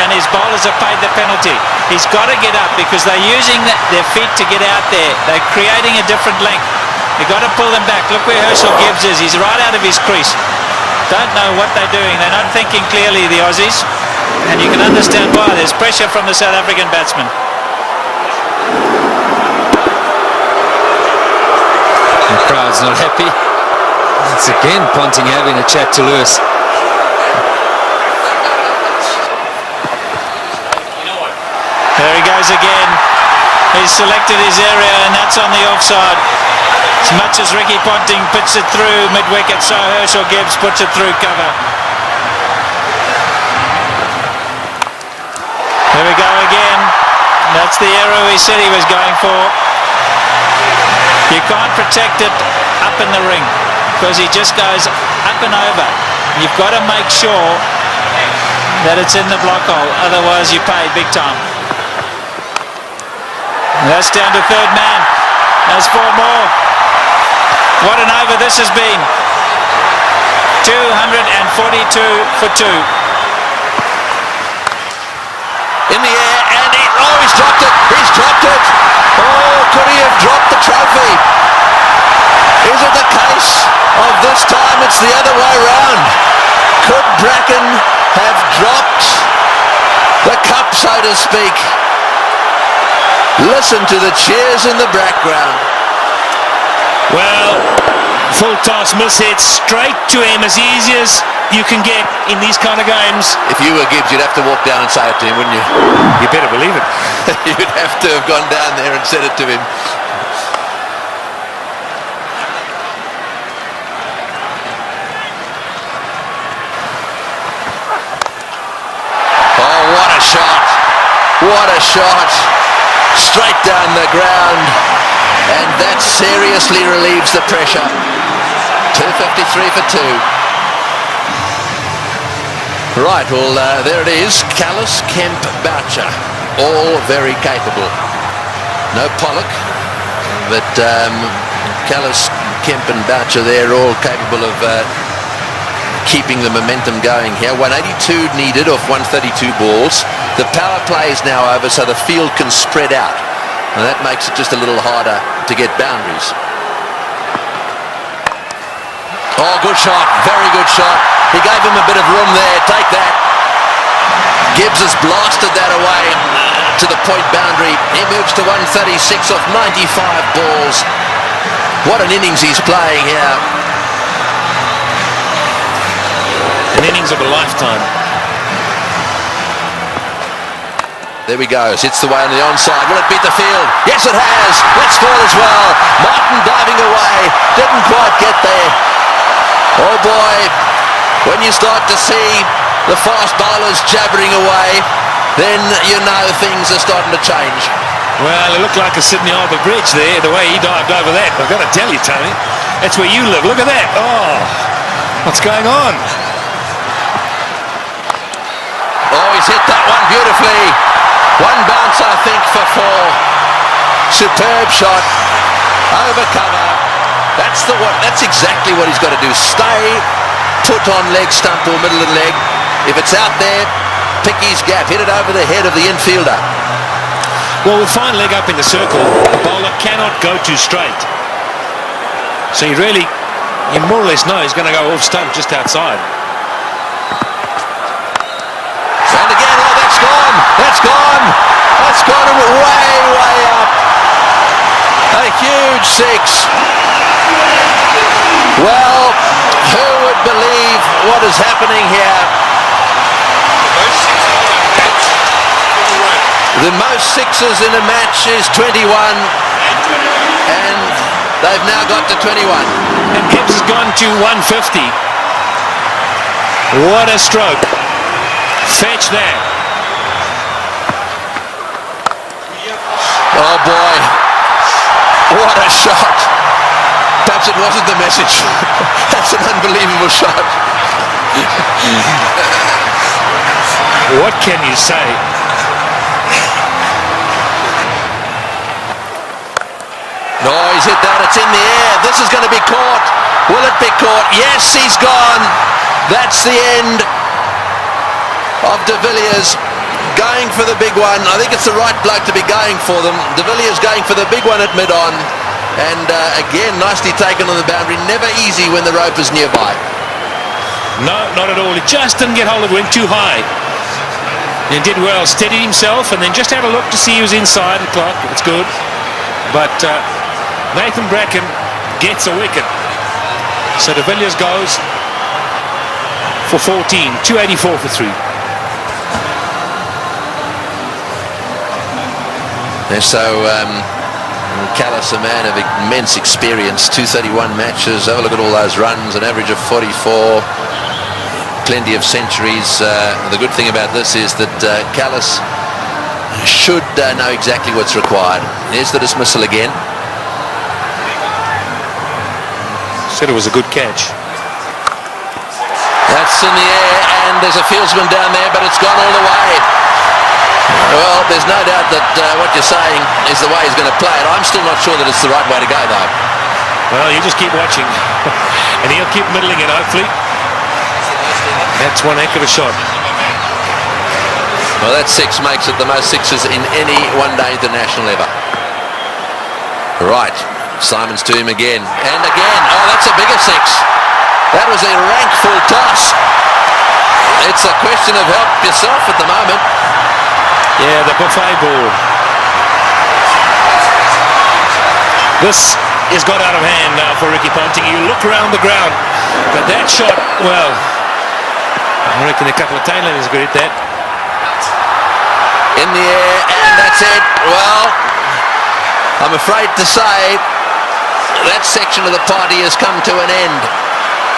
and his bowlers have paid the penalty. He's got to get up because they're using their feet to get out there. They're creating a different length. You've got to pull them back. Look where Herschel Gibbs is. He's right out of his crease. Don't know what they're doing. They're not thinking clearly, the Aussies. And you can understand why. There's pressure from the South African batsman. The crowd's not happy. It's again Ponting having a chat to Lewis. There he goes again. He's selected his area, and that's on the offside. As much as Ricky Ponting puts it through mid-wicket, so Herschel Gibbs puts it through cover. Here we go again. That's the arrow he said he was going for. You can't protect it up in the ring because he just goes up and over. You've got to make sure that it's in the block hole, otherwise you pay big time. And that's down to third man. There's four more. What an over this has been. 242 for two. In the air, and he's dropped it. He's dropped it. Oh, could he have dropped the trophy? Is it the case of this time it's the other way round? Could Bracken have dropped the cup, so to speak? Listen to the cheers in the background. Well, full toss, miss hit, straight to him, as easy as you can get in these kind of games. If you were Gibbs, you'd have to walk down and say it to him, wouldn't you? You better believe it. You'd have to have gone down there and said it to him. Oh, what a shot. What a shot. Straight down the ground. And that seriously relieves the pressure. 253 for two. Right, well, there it is. Callis, Kemp, Boucher, all very capable. No Pollock, but Callis, Kemp and Boucher, they're all capable of keeping the momentum going here. 182 needed off 132 balls. The power play is now over, so the field can spread out. And that makes it just a little harder to get boundaries. Oh, good shot. Very good shot. He gave him a bit of room there. Take that. Gibbs has blasted that away to the point boundary. He moves to 136 off 95 balls. What an innings he's playing here. An innings of a lifetime. There we go. Hits the way on the onside. Will it beat the field? Yes, it has. Let's score as well. Martin diving away. Didn't quite get there. Oh boy. When you start to see the fast bowlers jabbering away, then you know things are starting to change. Well, it looked like a Sydney Harbour Bridge there, the way he dived over that. I've got to tell you, Tony, that's where you live. Look at that. Oh, what's going on? Oh, he's hit that one beautifully. One bounce, I think, for four. Superb shot. Over cover. That's exactly what he's got to do. Stay put on leg stump or middle of the leg. If it's out there, pick his gap, hit it over the head of the infielder. Well, with fine leg up in the circle, the bowler cannot go too straight. So you more or less know he's going to go off stump just outside. And again, oh, that's gone. That's gone. That's gone way, way up. A huge six. Well, who would believe what is happening here? The most sixes in a match is 21, and they've now got to 21. And Gibbs has gone to 150. What a stroke. Fetch there. Oh boy, what a shot. Perhaps it wasn't the message. That's an unbelievable shot. What can you say? No, he's hit that. It's in the air. This is going to be caught. Will it be caught? Yes, he's gone. That's the end of De Villiers going for the big one. I think it's the right bloke to be going for them. De Villiers going for the big one at mid-on. And again, nicely taken on the boundary. Never easy when the rope is nearby. No, not at all. He just didn't get hold of it. Went too high. He did well. Steadied himself and then just had a look to see he was inside the clock. It's good. But Nathan Bracken gets a wicket. So De Villiers goes for 14. 284 for 3. And so Callis, a man of immense experience, 231 matches. Have a look at all those runs, an average of 44, plenty of centuries. The good thing about this is that Callis should know exactly what's required. Here's the dismissal again. Said it was a good catch. That's in the air, and there's a fieldsman down there, but it's gone all the way. Well, there's no doubt that what you're saying is the way he's going to play it. I'm still not sure that it's the right way to go, though. Well, you just keep watching. And he'll keep middling it, hopefully. That's one heck of a shot. Well, that six makes it the most sixes in any one-day international ever. Right, Simons to him again. And again, oh, that's a bigger six. That was a rank full toss. It's a question of help yourself at the moment. Yeah, the buffet ball. This has got out of hand now for Ricky Ponting. You look around the ground, but that shot, well, I reckon a couple of tailenders could hit that. In the air, and that's it. Well, I'm afraid to say that section of the party has come to an end.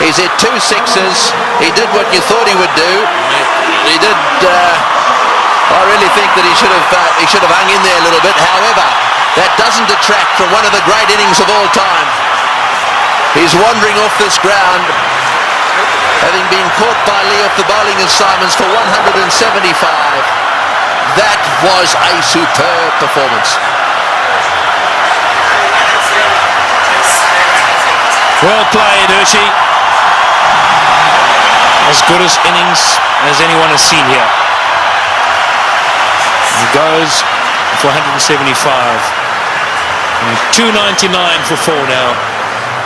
He's hit 2 sixes. He did what you thought he would do. He did. I really think that he should have hung in there a little bit. However, that doesn't detract from one of the great innings of all time. He's wandering off this ground, having been caught by Lee off the bowling of Simons for 175. That was a superb performance. Well played, Hershey. As good as innings as anyone has seen here. He goes for 175. And 299 for 4 now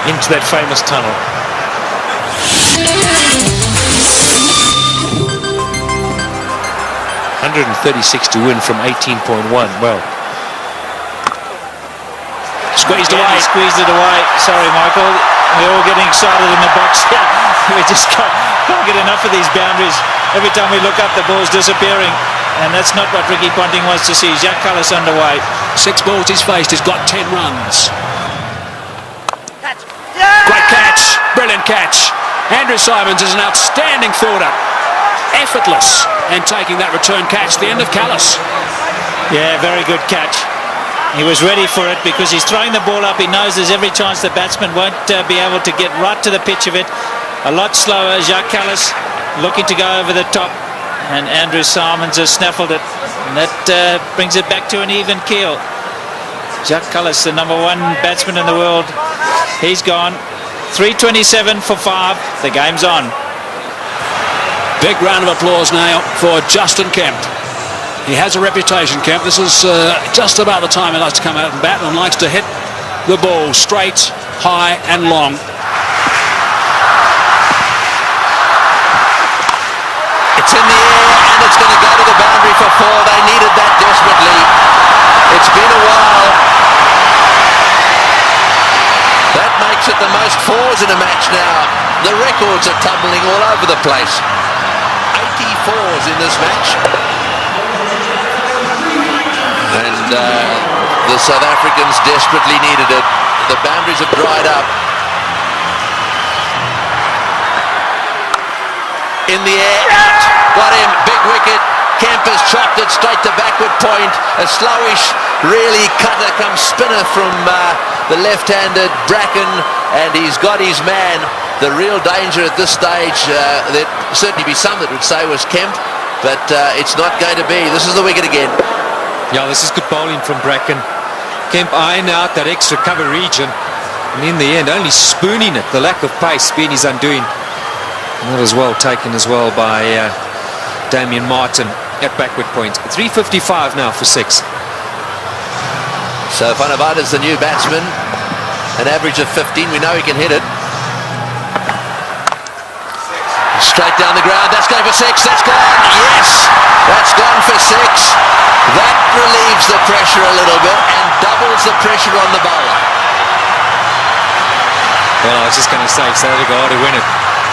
into that famous tunnel. 136 to win from 18.1. Well, Squeezed away. He squeezed it away. Sorry, Michael. We're all getting excited in the box here. We just can't get enough of these boundaries. Every time we look up, the ball's disappearing. And that's not what Ricky Ponting wants to see. Jacques Kallis underway. 6 balls he's faced. He's got 10 runs. Great catch. Brilliant catch. Andrew Simons is an outstanding fielder. Effortless. And taking that return catch, the end of Kallis. Yeah, very good catch. He was ready for it because he's throwing the ball up. He knows there's every chance the batsman won't be able to get right to the pitch of it. A lot slower. Jacques Kallis looking to go over the top. And Andrew Simons has snaffled it. And that brings it back to an even keel. Jacques Kallis, the #1 batsman in the world. He's gone. 327 for 5. The game's on. Big round of applause now for Justin Kemp. He has a reputation, Kemp. This is just about the time he likes to come out and bat and likes to hit the ball straight, high and long. It's in the air and it's going to go to the boundary for 4. They needed that desperately. It's been a while. That makes it the most 4s in a match now. The records are tumbling all over the place. 84s in this match. And the South Africans desperately needed it. The boundaries have dried up. In the air, out. Got him, big wicket. Kemp has chopped it straight to backward point. A slowish, really cutter come spinner from the left-handed Bracken, and he's got his man. The real danger at this stage, there'd certainly be some that would say was Kemp, but it's not going to be. This is the wicket again. Yeah, this is good bowling from Bracken. Kemp eyeing out that extra cover region, and in the end only spooning it. The lack of pace being his undoing. And that was well taken as well by Damien Martin at backward point. 3:55 now for 6. So Van der Vaart is the new batsman. An average of 15. We know he can hit it. Straight down the ground. That's going for 6. That's gone. Yes! That's gone for 6. That relieves the pressure a little bit and doubles the pressure on the bowler. Well, I was just going to say, South Africa ought to win it.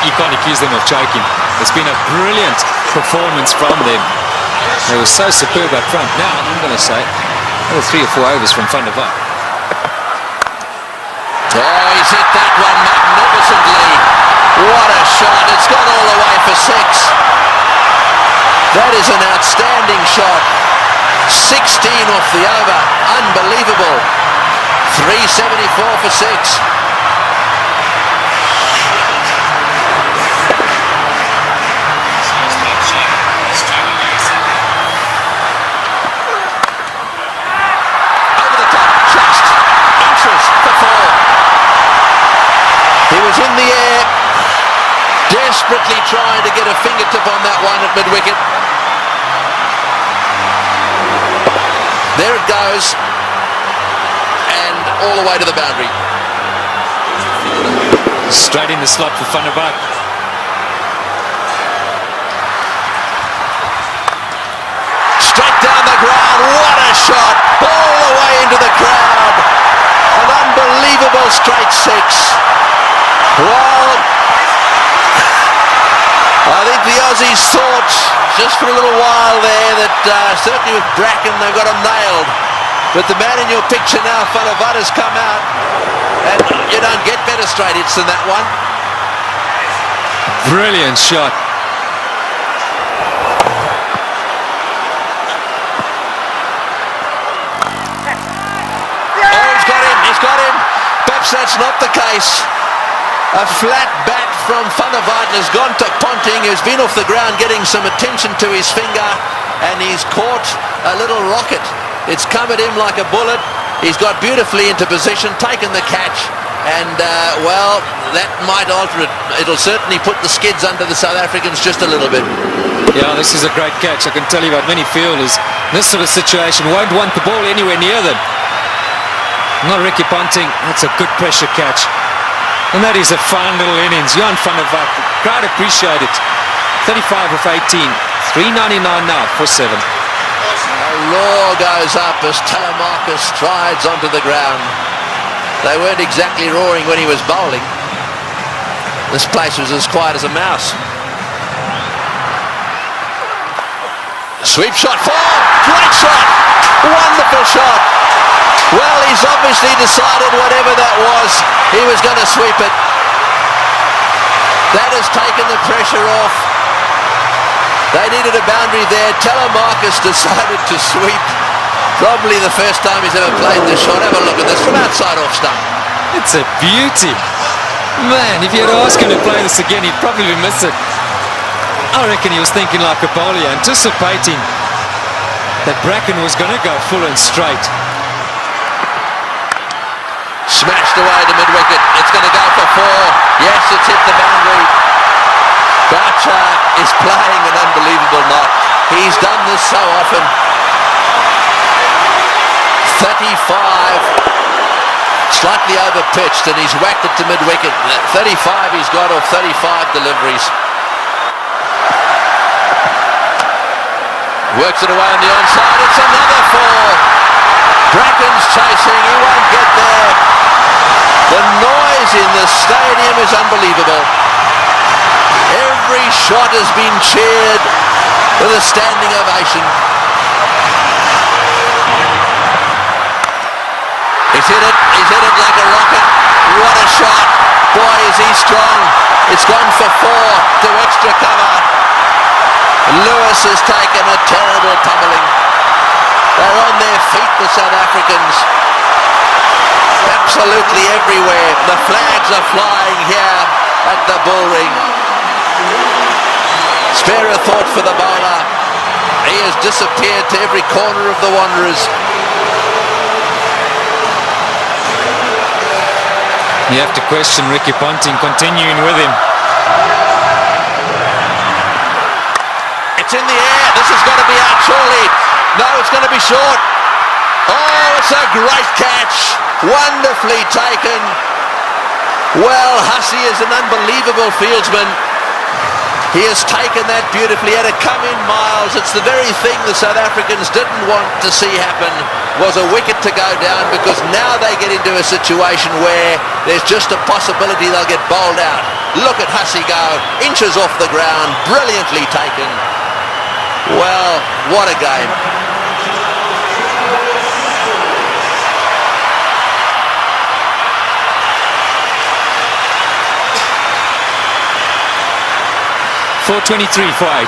You can't accuse them of choking. It's been a brilliant performance from them. They were so superb up front. Now, I'm going to say, 3 or 4 overs from Van der Vaart. Oh, he's hit that one magnificently. What a shot. It's gone all the way for 6. That is an outstanding shot. 16 off the over. Unbelievable. 374 for 6. He was in the air, desperately trying to get a fingertip on that one at mid-wicket. There it goes, and all the way to the boundary. Straight in the slot for Van der Vaart. Straight down the ground, what a shot, all the way into the crowd. An unbelievable straight 6. Well, I think the Aussies thought just for a little while there that certainly with Bracken they've got him nailed. But the man in your picture now, Van der Vaart, has come out, and you don't get better straight hits than that one. Brilliant shot. Oh, he's got him. Perhaps that's not the case. A flat bat from Van der Vaart has gone to Ponting, who's been off the ground getting some attention to his finger, and he's caught a little rocket. It's come at him like a bullet. He's got beautifully into position, taken the catch, and well, that might alter it. It'll certainly put the skids under the South Africans just a little bit. Yeah, this is a great catch. I can tell you about many fielders in this sort of situation won't want the ball anywhere near them. Not Ricky Ponting. That's a good pressure catch. And that is a fine little innings. Jan van der Vaart, crowd appreciate it. 35 of 18, 399 now for 7. A roar goes up as Telemarcus strides onto the ground. They weren't exactly roaring when he was bowling. This place was as quiet as a mouse. Sweep shot, 4, great shot, wonderful shot. Well, he's obviously decided whatever that was, he was going to sweep it. That has taken the pressure off. They needed a boundary there. Telemarcus decided to sweep. Probably the first time he's ever played this shot. Have a look at this from outside off stump. It's a beauty. Man, if you had asked him to play this again, he'd probably miss it. I reckon he was thinking like a bowler, anticipating that Bracken was going to go full and straight. Smashed away to mid-wicket. It's going to go for 4. Yes, it's hit the boundary. Boucher is playing often. 35, slightly over-pitched, and he's whacked it to mid-wicket. 35 he's got off 35 deliveries. Works it away on the onside. It's another 4. Bracken's chasing. He won't get there. The noise in the stadium is unbelievable. Every shot has been cheered with a standing ovation. He's hit it like a rocket. What a shot. Boy, is he strong. It's gone for 4 to extra cover. Lewis has taken a terrible pummeling. They're on their feet, the South Africans. Absolutely everywhere. The flags are flying here at the bullring. Spare a thought for the bowler. He has disappeared to every corner of the Wanderers. You have to question Ricky Ponting continuing with him. It's in the air. This has got to be out surely. No, it's going to be short. Oh, it's a great catch. Wonderfully taken. Well, Hussey is an unbelievable fieldsman. He has taken that beautifully. He had to come in miles. It's the very thing the South Africans didn't want to see happen, was a wicket to go down, because now they get into a situation where there's just a possibility they'll get bowled out. Look at Hussey go. Inches off the ground. Brilliantly taken. Well, what a game. .423 for 8.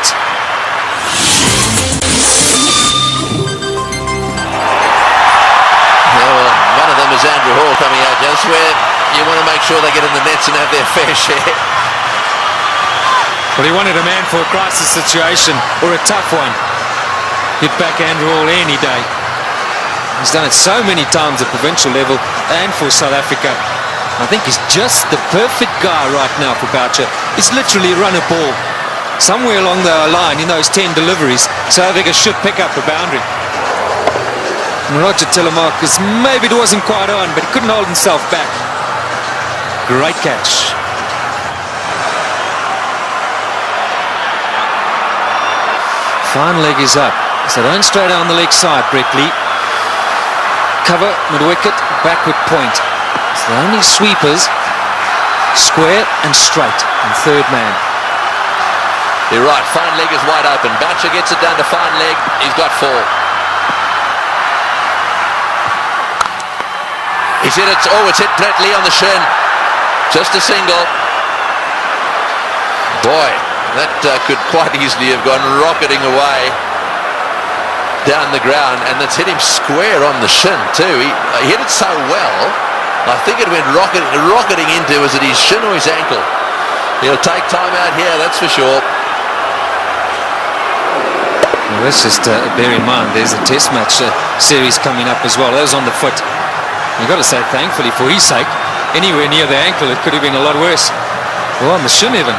Well, one of them is Andrew Hall coming out, just where you want to make sure they get in the nets and have their fair share. Well, he wanted a man for a crisis situation, or a tough one. Hit back Andrew Hall any day. He's done it so many times at provincial level and for South Africa. I think he's just the perfect guy right now for Boucher. He's literally run a ball. Somewhere along the line in those 10 deliveries, South Africa should pick up a boundary. And Roger Telemarcus, maybe it wasn't quite on, but he couldn't hold himself back. Great catch. Fine leg is up. So don't straight down the leg side, Brett Lee. Cover, mid-wicket, backward point. So the only sweepers, square and straight, and third man. You're right, fine leg is wide open. Boucher gets it down to fine leg. He's got 4. He's hit it. Oh, it's hit Brett Lee on the shin. Just a single. Boy, that could quite easily have gone rocketing away down the ground, and that's hit him square on the shin too. He hit it so well, I think it went rocketing into, was it his shin or his ankle? He'll take time out here, that's for sure. Well, let's just bear in mind there's a test match series coming up as well. That was on the foot. You've got to say thankfully for his sake, anywhere near the ankle it could have been a lot worse. Well, on the shin even.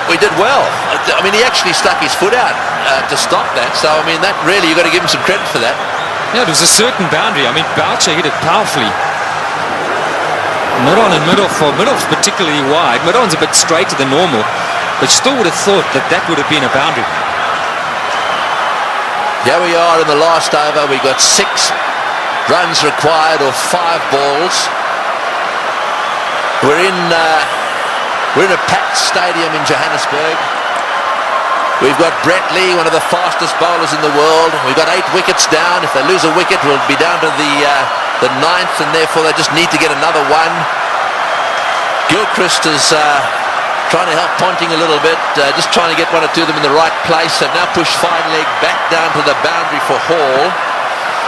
We did well. I mean, he actually stuck his foot out to stop that. So, I mean, that really, you've got to give him some credit for that. Yeah, it was a certain boundary. I mean, Boucher hit it powerfully. Mid-on and mid-off, or mid-off's particularly wide. Mid-on's a bit straighter than normal, but still would have thought that that would have been a boundary. Here we are in the last over. We got 6 runs required, or 5 balls. We're in a packed stadium in Johannesburg. We've got Brett Lee, one of the fastest bowlers in the world. We've got 8 wickets down. If they lose a wicket, we'll be down to the 9th, and therefore they just need to get another one. Gilchrist is trying to help Ponting a little bit, just trying to get 1 or 2 of them in the right place. They've now pushed fine leg back down to the boundary for Hall.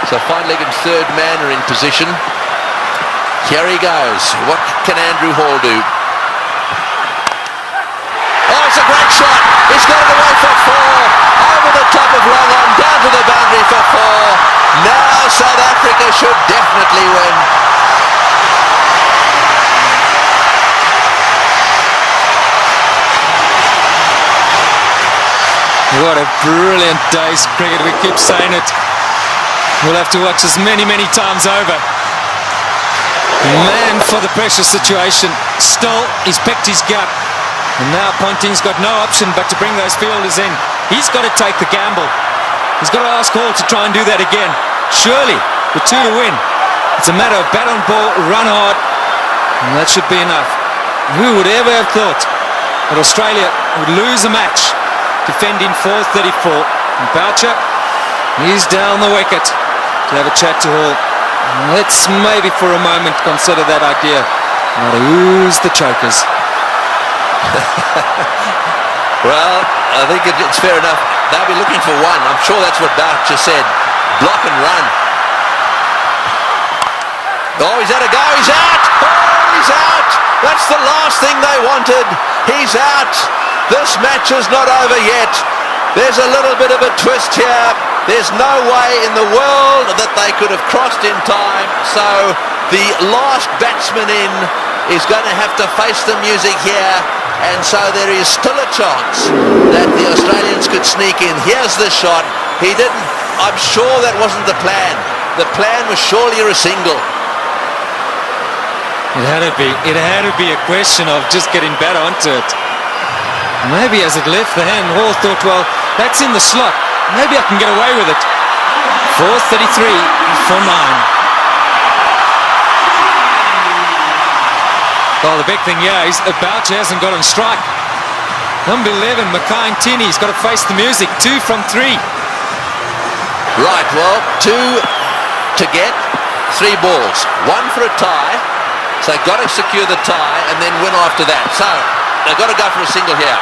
So fine leg and third man are in position. Here he goes. What can Andrew Hall do? Oh, it's a great shot. He's got it away for 4. Over the top of long on, down to the boundary for 4. Now South Africa should definitely win. What a brilliant day's cricket. We keep saying it. We'll have to watch this many, many times over. Man for the pressure situation. Still, he's picked his gap. And now Ponting's got no option but to bring those fielders in. He's got to take the gamble. He's got to ask Hall to try and do that again. Surely, with 2 to win. It's a matter of bat on ball, run hard, and that should be enough. Who would ever have thought that Australia would lose a match defending 434? And Boucher, he's down the wicket to have a chat to Hall. Let's maybe for a moment consider that idea. Now who's the chokers? Well, I think it's fair enough. They'll be looking for one. I'm sure that's what Boucher said. Block and run. Oh, he's had a go. He's out. Oh, he's out. That's the last thing they wanted. He's out. This match is not over yet. There's a little bit of a twist here. There's no way in the world that they could have crossed in time. So the last batsman in is going to have to face the music here. And so there is still a chance that the Australians could sneak in. Here's the shot. He didn't. I'm sure that wasn't the plan. The plan was surely a single. It had to be a question of just getting better onto it. Maybe as it left the hand, Hall thought, well, that's in the slot. Maybe I can get away with it. 4:33 for 9. Well, the big thing here is Boucher hasn't got on strike. Number 11, Mackay-Tinney's got to face the music. 2 from 3. Right, well, 2 to get, 3 balls. 1 for a tie. So they've got to secure the tie and then win after that. So they've got to go for a single here.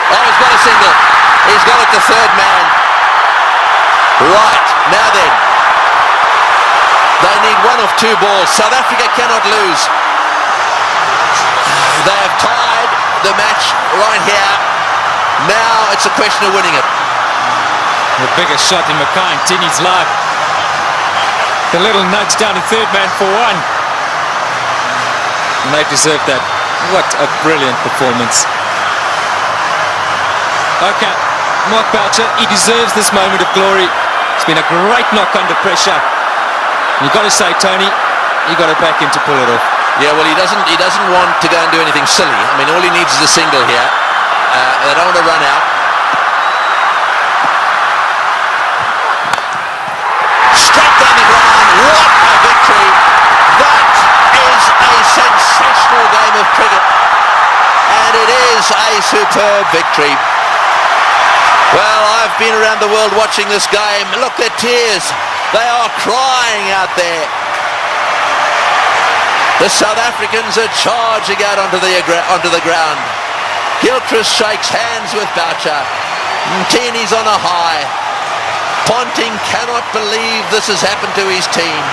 Oh, he's got a single. He's got it, the third man. Right, now then. They need 1 of 2 balls. South Africa cannot lose. They have tied the match right here. Now it's a question of winning it. The biggest shot in Mackay-Tinney's life. The little nudge down to third man for 1. And they deserve that. What a brilliant performance. Okay, Mark Boucher, he deserves this moment of glory. It's been a great knock under pressure. And you've got to say, Tony, you've got to back him to pull it off. Yeah, well, he doesn't want to go and do anything silly. I mean, all he needs is a single here. They don't want to run out. Straight down the ground. What a victory. That is a sensational game of cricket. And it is a superb victory. Well, I've been around the world watching this game. Look, their tears. They are crying out there. The South Africans are charging out onto the ground. Gilchrist shakes hands with Boucher. Mtini's on a high. Ponting cannot believe this has happened to his team.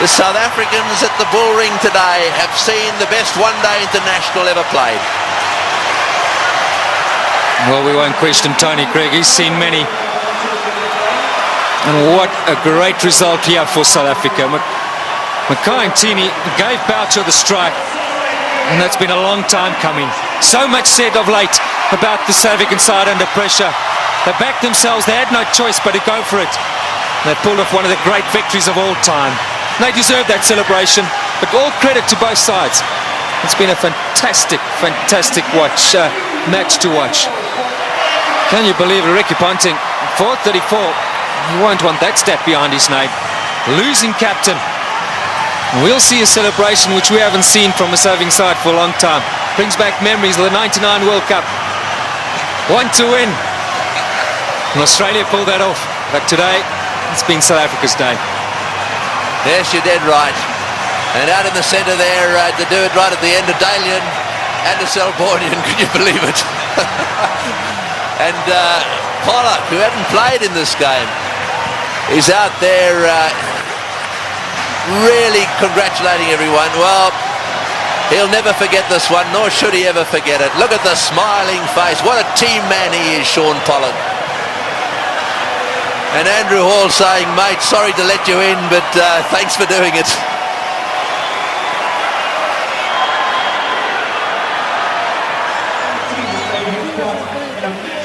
The South Africans at the Bull Ring today have seen the best one-day international ever played. Well, we won't question Tony Craig. He's seen many. And what a great result here for South Africa. Mackay-Tinney gave Boucher the strike. And that's been a long time coming. So much said of late about the South African side under pressure. They backed themselves. They had no choice but to go for it. They pulled off one of the great victories of all time. They deserve that celebration. But all credit to both sides. It's been a fantastic, fantastic match to watch. Can you believe it? Ricky Ponting, 434. You won't want that stat behind his name. Losing captain. We'll see a celebration which we haven't seen from a serving side for a long time. Brings back memories of the 99 World Cup. 1 to win. And Australia pulled that off. But today, it's been South Africa's day. Yes, you're dead right. And out in the centre there, to do it right at the end of Dalian and the Selbornian, can you believe it? And Pollock, who hadn't played in this game, is out there really congratulating everyone. Well, he'll never forget this one, nor should he ever forget it. Look at the smiling face. What a team man he is, Sean Pollock. And Andrew Hall saying, mate, sorry to let you in, but thanks for doing it.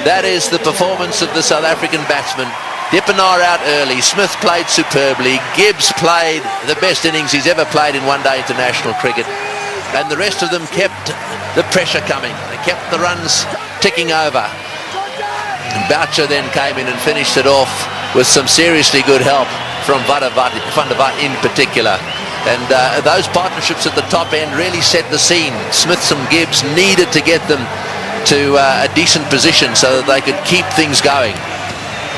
That is the performance of the South African batsmen. Dippenaar out early. Smith played superbly. Gibbs played the best innings he's ever played in one-day international cricket. And the rest of them kept the pressure coming. They kept the runs ticking over. And Boucher then came in and finished it off with some seriously good help from Van der Vaart in particular. And those partnerships at the top end really set the scene. Smith and Gibbs needed to get them to a decent position so that they could keep things going.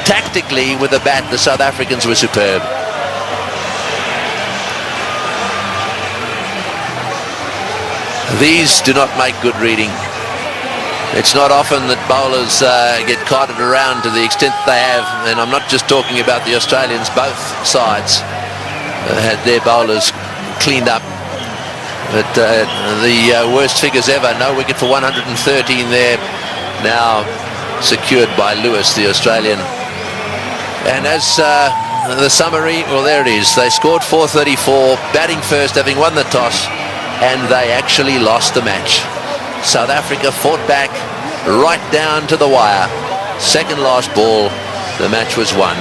Tactically, with the bat, the South Africans were superb. These do not make good reading. It's not often that bowlers get carted around to the extent they have, and I'm not just talking about the Australians. Both sides had their bowlers cleaned up. But the worst figures ever. No wicket for 113 there. Now secured by Lewis, the Australian. And as the summary, well, there it is. They scored 434, batting first, having won the toss, and they actually lost the match. South Africa fought back right down to the wire. Second last ball, the match was won.